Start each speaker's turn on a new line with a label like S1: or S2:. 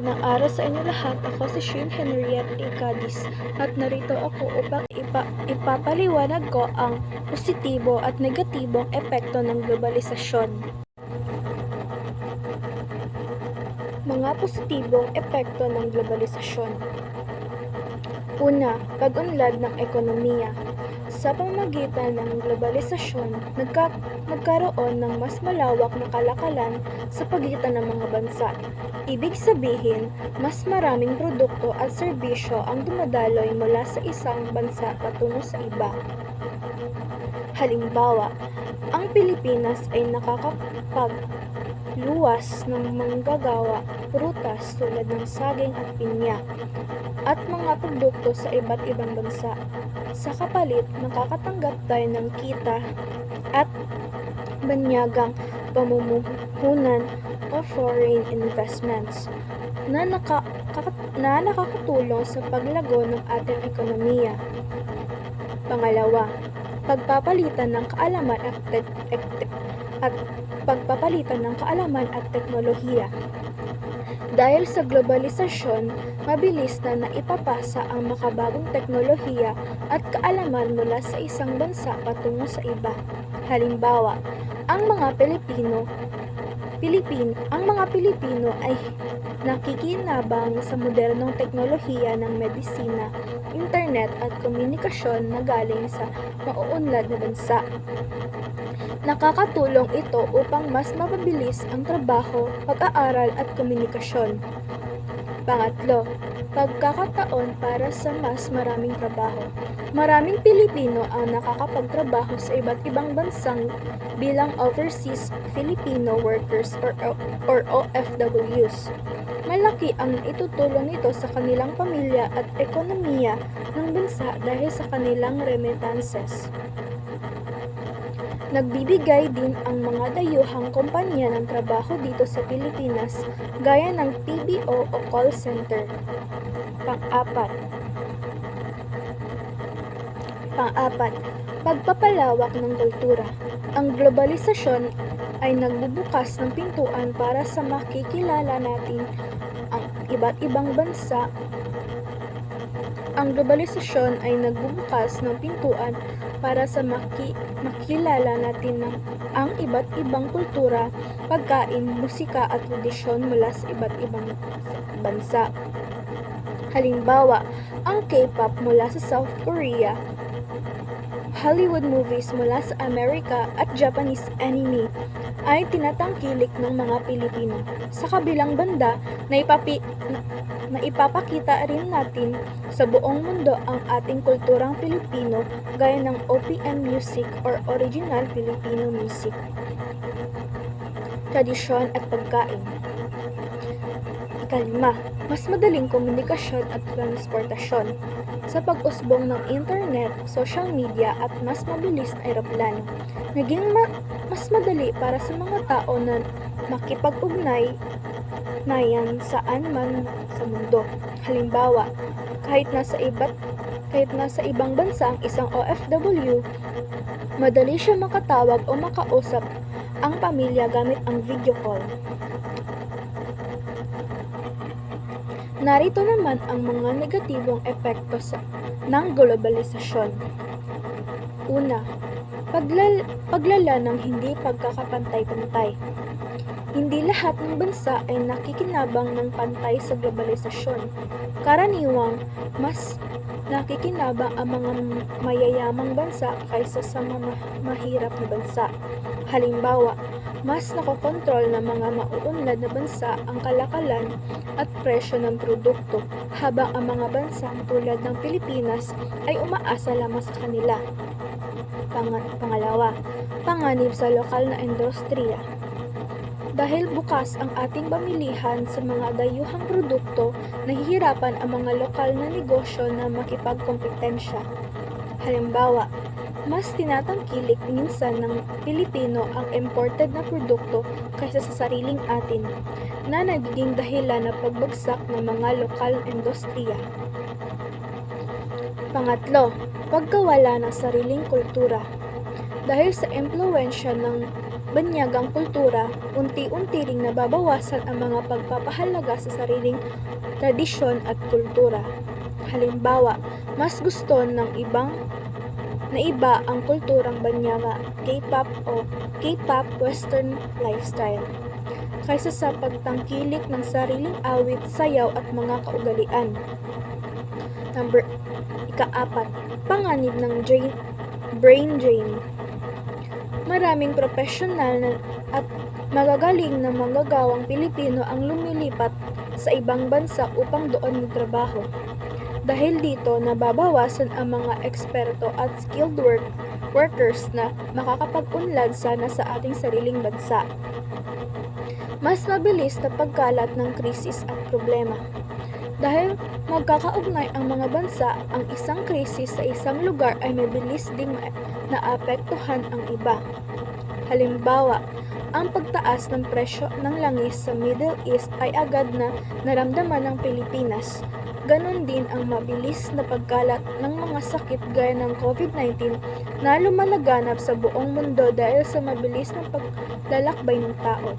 S1: Magandang araw sa inyo lahat. Ako si Shin Henriette Cadiz at narito ako upang ipapaliwanag ko ang positibo at negatibong epekto ng globalisasyon. Mga positibong epekto ng globalisasyon. Una, pag-unlad ng ekonomiya. Sa pamamagitan ng globalisasyon, nagkaroon ng mas malawak na kalakalan sa pagitan ng mga bansa. Ibig sabihin, mas maraming produkto at serbisyo ang dumadaloy mula sa isang bansa patungo sa iba. Halimbawa, ang Pilipinas ay nakakapagluwas ng manggagawa, prutas tulad ng saging at pinya, at mga produkto sa iba't ibang bansa. Sa kapalit, nakakatanggap tayo ng kita at banyagang pamumuhunan o foreign investments na nakakatulong sa paglago ng ating ekonomiya. Pangalawa, pagpapalitan ng kaalaman at teknolohiya. Dahil sa globalisasyon, mabilis na naipapasa ang makabagong teknolohiya at kaalaman mula sa isang bansa patungo sa iba. Halimbawa, ang mga Pilipino ay nakikinabang sa modernong teknolohiya ng medisina, internet at komunikasyon na galing sa mauunlad na bansa. Nakakatulong ito upang mas mapabilis ang trabaho, pag-aaral at komunikasyon. Pangatlo, pagkakataon para sa mas maraming trabaho. Maraming Pilipino ang nakakapagtrabaho sa iba't ibang bansang bilang Overseas Filipino Workers or OFWs. Malaki ang naitutulong nito sa kanilang pamilya at ekonomiya ng bansa dahil sa kanilang remittances. Nagbibigay din ang mga dayuhang kumpanya ng trabaho dito sa Pilipinas gaya ng PBO o call center. Pang-apat, pagpapalawak ng kultura. Ang globalisasyon ay nagbubukas ng pintuan para sa makikilala natin ang iba't ibang bansa. Ang globalisasyon ay nagbubukas ng pintuan para sa makilala natin ang iba't ibang kultura, pagkain, musika at tradisyon mula sa iba't ibang bansa. Halimbawa, ang K-pop mula sa South Korea, Hollywood movies mula sa Amerika at Japanese anime ay tinatangkilik ng mga Pilipino. Sa kabilang banda, naipapakita rin natin sa buong mundo ang ating kulturang Pilipino gaya ng OPM music or original Filipino music, tradisyon at pagkain. Ikalima, mas madaling komunikasyon at transportasyon. Sa pag-usbong ng internet, social media at mas mabilis na eroplano, naging mas madali para sa mga tao na makipag-ugnayan saan man sa mundo. Halimbawa, kahit nasa ibang bansa ang isang OFW, madali siya makatawag o makausap ang pamilya gamit ang video call. Narito naman ang mga negatibong epekto ng globalisasyon. Una, paglala ng hindi pagkakapantay-pantay. Hindi lahat ng bansa ay nakikinabang ng pantay sa globalisasyon. Karaniwang mas nakikinabang ang mga mayayamang bansa kaysa sa mga mahirap na bansa. Halimbawa, mas nakokontrol ng mga mauunlad na bansa ang kalakalan at presyo ng produkto, habang ang mga bansang tulad ng Pilipinas ay umaasa lamang sa kanila. Pangalawa, panganib sa lokal na industriya. Dahil bukas ang ating pamilihan sa mga dayuhang produkto, nahihirapan ang mga lokal na negosyo na makipagkompetensya. Halimbawa, mas tinatangkilik minsan ng Pilipino ang imported na produkto kaysa sa sariling atin, na nagiging dahilan ng pagbagsak ng mga lokal na industriya. Pangatlo, pagkawala ng sariling kultura. Dahil sa impluwensya ng banyagang kultura, unti-unti ring nababawasan ang mga pagpapahalaga sa sariling tradisyon at kultura. Halimbawa, mas gusto ng iba ang kulturang banyaga, K-pop o K-pop Western lifestyle, kaysa sa pagtangkilik ng sariling awit, sayaw at mga kaugalian. Ika-4, panganib ng brain drain. Maraming profesional at magagaling na manggagawang Pilipino ang lumilipat sa ibang bansa upang doon magtrabaho. Dahil dito, nababawasan ang mga eksperto at skilled workers na makakapag-unlad sana sa ating sariling bansa. Mas mabilis na pagkalat ng krisis at problema. Dahil magkakaugnay ang mga bansa, ang isang krisis sa isang lugar ay mabilis ding naapektuhan ang iba. Halimbawa, ang pagtaas ng presyo ng langis sa Middle East ay agad na naramdaman ng Pilipinas. Ganon din ang mabilis na pagkalat ng mga sakit gaya ng COVID-19 na lumalaganap sa buong mundo dahil sa mabilis na paglalakbay ng tao.